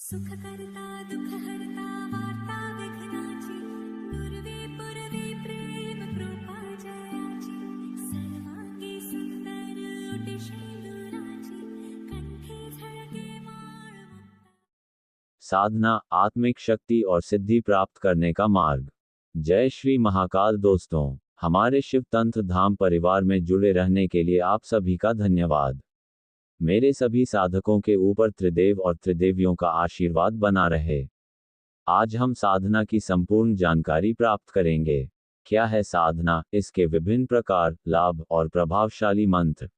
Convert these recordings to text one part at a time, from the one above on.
सुख करता दुख हरता वार्ता विघ्नाची दुर्वे पुरवे प्रेम कृपा जयाची सर्वांगी सुंदर ओटी शेंदुराची कंठी झळके माळ साधना, आत्मिक शक्ति और सिद्धि प्राप्त करने का मार्ग। जय श्री महाकाल। दोस्तों, हमारे शिव तंत्र धाम परिवार में जुड़े रहने के लिए आप सभी का धन्यवाद। मेरे सभी साधकों के ऊपर त्रिदेव और त्रिदेवियों का आशीर्वाद बना रहे। आज हम साधना की संपूर्ण जानकारी प्राप्त करेंगे। क्या है साधना, इसके विभिन्न प्रकार, लाभ और प्रभावशाली मंत्र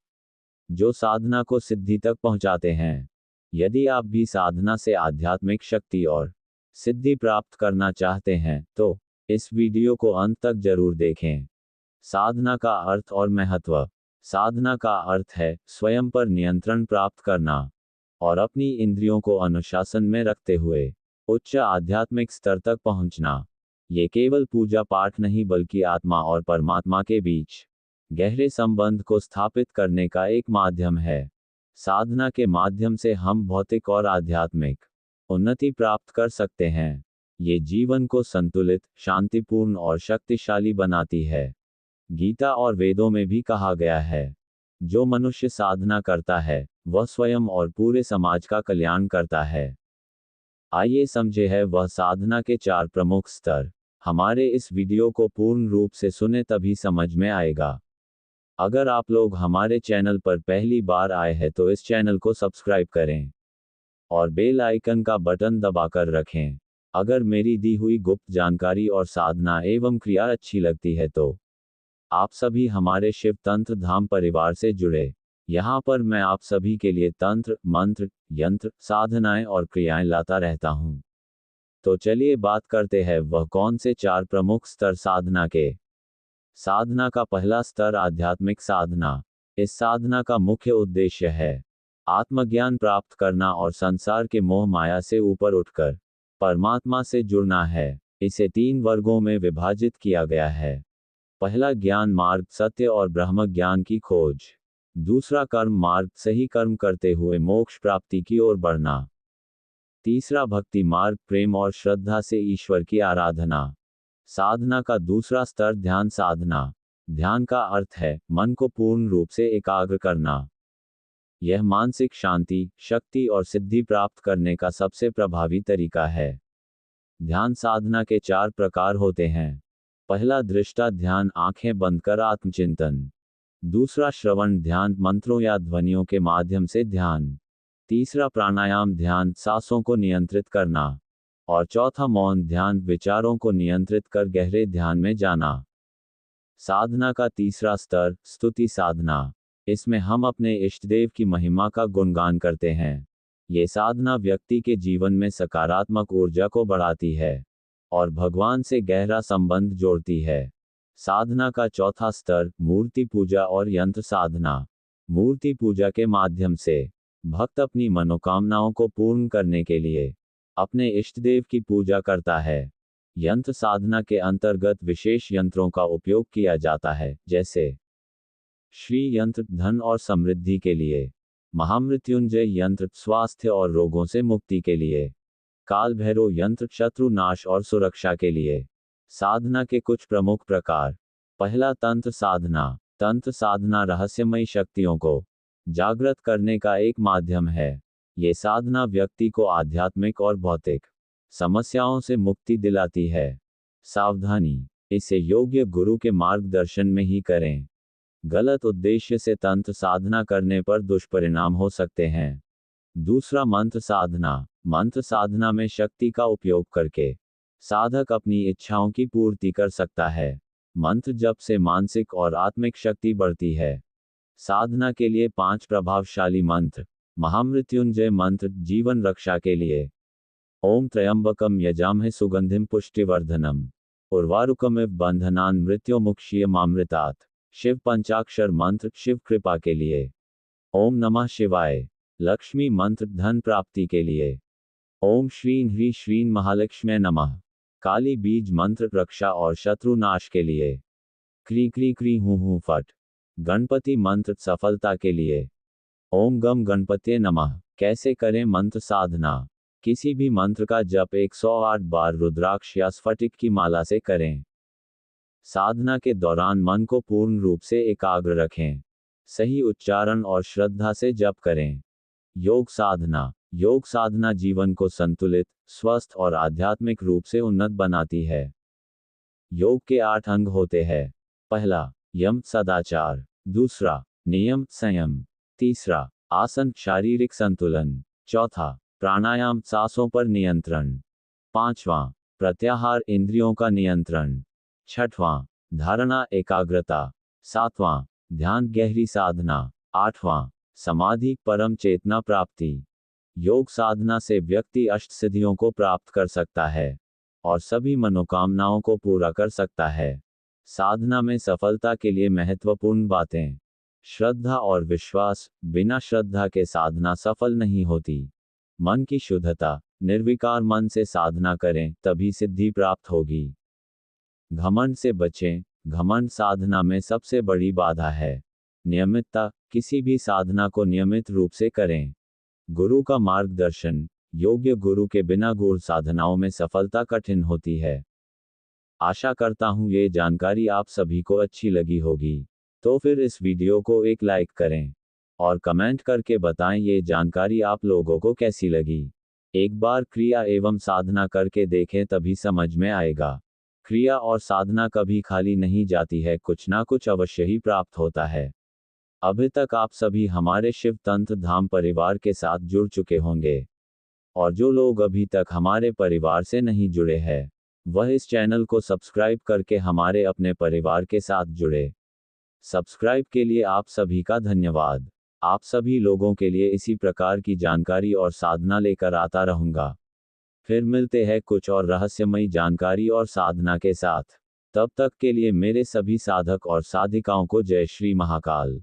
जो साधना को सिद्धि तक पहुंचाते हैं। यदि आप भी साधना से आध्यात्मिक शक्ति और सिद्धि प्राप्त करना चाहते हैं तो इस वीडियो को अंत तक जरूर देखें। साधना का अर्थ और महत्व। साधना का अर्थ है स्वयं पर नियंत्रण प्राप्त करना और अपनी इंद्रियों को अनुशासन में रखते हुए उच्च आध्यात्मिक स्तर तक पहुंचना। ये केवल पूजा पाठ नहीं बल्कि आत्मा और परमात्मा के बीच गहरे संबंध को स्थापित करने का एक माध्यम है। साधना के माध्यम से हम भौतिक और आध्यात्मिक उन्नति प्राप्त कर सकते हैं। ये जीवन को संतुलित, शांतिपूर्ण और शक्तिशाली बनाती है। गीता और वेदों में भी कहा गया है, जो मनुष्य साधना करता है वह स्वयं और पूरे समाज का कल्याण करता है। आइए समझे है वह साधना के 4 प्रमुख स्तर। हमारे इस वीडियो को पूर्ण रूप से सुने तभी समझ में आएगा। अगर आप लोग हमारे चैनल पर पहली बार आए हैं तो इस चैनल को सब्सक्राइब करें और बेल आइकन का बटन दबाकर रखें। अगर मेरी दी हुई गुप्त जानकारी और साधना एवं क्रिया अच्छी लगती है तो आप सभी हमारे शिव तंत्र धाम परिवार से जुड़े। यहाँ पर मैं आप सभी के लिए तंत्र, मंत्र, यंत्र, साधनाएं और क्रियाएं लाता रहता हूँ। तो चलिए बात करते हैं वह कौन से 4 प्रमुख स्तर साधना के। साधना का पहला स्तर आध्यात्मिक साधना। इस साधना का मुख्य उद्देश्य है आत्मज्ञान प्राप्त करना और संसार के मोह माया से ऊपर उठकर परमात्मा से जुड़ना है। इसे 3 वर्गों में विभाजित किया गया है। पहला ज्ञान मार्ग, सत्य और ब्रह्म ज्ञान की खोज। दूसरा कर्म मार्ग, सही कर्म करते हुए मोक्ष प्राप्ति की ओर बढ़ना। तीसरा भक्ति मार्ग, प्रेम और श्रद्धा से ईश्वर की आराधना। साधना का दूसरा स्तर ध्यान साधना। ध्यान का अर्थ है मन को पूर्ण रूप से एकाग्र करना। यह मानसिक शांति, शक्ति और सिद्धि प्राप्त करने का सबसे प्रभावी तरीका है। ध्यान साधना के 4 प्रकार होते हैं। पहला दृष्टा ध्यान, आंखें बंद कर आत्मचिंतन। दूसरा श्रवण ध्यान, मंत्रों या ध्वनियों के माध्यम से ध्यान। तीसरा प्राणायाम ध्यान, सांसों को नियंत्रित करना। और चौथा मौन ध्यान, विचारों को नियंत्रित कर गहरे ध्यान में जाना। साधना का तीसरा स्तर स्तुति साधना। इसमें हम अपने इष्टदेव की महिमा का गुणगान करते हैं। ये साधना व्यक्ति के जीवन में सकारात्मक ऊर्जा को बढ़ाती है और भगवान से गहरा संबंध जोड़ती है। साधना का चौथा स्तर मूर्ति पूजा और यंत्र साधना। मूर्ति पूजा के माध्यम से भक्त अपनी मनोकामनाओं को पूर्ण करने के लिए अपने इष्टदेव की पूजा करता है। यंत्र साधना के अंतर्गत विशेष यंत्रों का उपयोग किया जाता है, जैसे श्री यंत्र धन और समृद्धि के लिए, महामृत्युंजय यंत्र स्वास्थ्य और रोगों से मुक्ति के लिए, काल भैरव यंत्र शत्रु नाश और सुरक्षा के लिए। साधना के कुछ प्रमुख प्रकार। पहला तंत्र साधना। तंत्र साधना रहस्यमयी शक्तियों को जागृत करने का एक माध्यम है। ये साधना व्यक्ति को आध्यात्मिक और भौतिक समस्याओं से मुक्ति दिलाती है। सावधानी, इसे योग्य गुरु के मार्गदर्शन में ही करें। गलत उद्देश्य से तंत्र साधना करने पर दुष्परिणाम हो सकते हैं। दूसरा मंत्र साधना। मंत्र साधना में शक्ति का उपयोग करके साधक अपनी इच्छाओं की पूर्ति कर सकता है। मंत्र जप से मानसिक और आत्मिक शक्ति बढ़ती है। साधना के लिए 5 प्रभावशाली मंत्र। महामृत्युंजय मंत्र, जीवन रक्षा के लिए। ओम त्र्यंबकम यजामहे सुगंधिम पुष्टिवर्धनम उर्वारुकमिव बंधनान् मृत्युमुक्षीयमामृतात्। शिव पंचाक्षर मंत्र, शिव कृपा के लिए। ओम नमः शिवाय। लक्ष्मी मंत्र, धन प्राप्ति के लिए। ओम श्रीं ह्रीं श्रीं महालक्ष्म्यै नमः। काली बीज मंत्र, रक्षा और शत्रु नाश के लिए। क्री क्री क्री हूँ फट। गणपति मंत्र, सफलता के लिए। ओम गम गणपत्ये नमः। कैसे करें मंत्र साधना। किसी भी मंत्र का जप 108 बार रुद्राक्ष या स्फटिक की माला से करें। साधना के दौरान मन को पूर्ण रूप से एकाग्र रखें। सही उच्चारण और श्रद्धा से जप करें। योग साधना जीवन को संतुलित, स्वस्थ और आध्यात्मिक रूप से उन्नत बनाती है। योग के 8 अंग होते हैं। पहला, यम सदाचार। दूसरा, नियम संयम। तीसरा, आसन शारीरिक संतुलन। चौथा, प्राणायाम सांसों पर नियंत्रण। पांचवां, प्रत्याहार इंद्रियों का नियंत्रण। छठवां, धारणा एकाग्रता। सातवां, ध्यान गहरी साधना। आठवां, समाधि परम चेतना प्राप्ति। योग साधना से व्यक्ति अष्टसिद्धियों को प्राप्त कर सकता है और सभी मनोकामनाओं को पूरा कर सकता है। साधना में सफलता के लिए महत्वपूर्ण बातें। श्रद्धा और विश्वास, बिना श्रद्धा के साधना सफल नहीं होती। मन की शुद्धता, निर्विकार मन से साधना करें तभी सिद्धि प्राप्त होगी। घमंड से बचें, घमंड साधना में सबसे बड़ी बाधा है। नियमितता, किसी भी साधना को नियमित रूप से करें। गुरु का मार्गदर्शन, योग्य गुरु के बिना गूढ़ साधनाओं में सफलता कठिन होती है। आशा करता हूँ ये जानकारी आप सभी को अच्छी लगी होगी। तो फिर इस वीडियो को एक लाइक करें और कमेंट करके बताएं ये जानकारी आप लोगों को कैसी लगी। एक बार क्रिया एवं साधना करके देखें तभी समझ में आएगा। क्रिया और साधना कभी खाली नहीं जाती है, कुछ ना कुछ अवश्य ही प्राप्त होता है। अभी तक आप सभी हमारे शिव तंत्र धाम परिवार के साथ जुड़ चुके होंगे और जो लोग अभी तक हमारे परिवार से नहीं जुड़े हैं वह इस चैनल को सब्सक्राइब करके हमारे अपने परिवार के साथ जुड़े। सब्सक्राइब के लिए आप सभी का धन्यवाद। आप सभी लोगों के लिए इसी प्रकार की जानकारी और साधना लेकर आता रहूंगा। फिर मिलते हैं कुछ और रहस्यमयी जानकारी और साधना के साथ। तब तक के लिए मेरे सभी साधक और साधिकाओं को जय श्री महाकाल।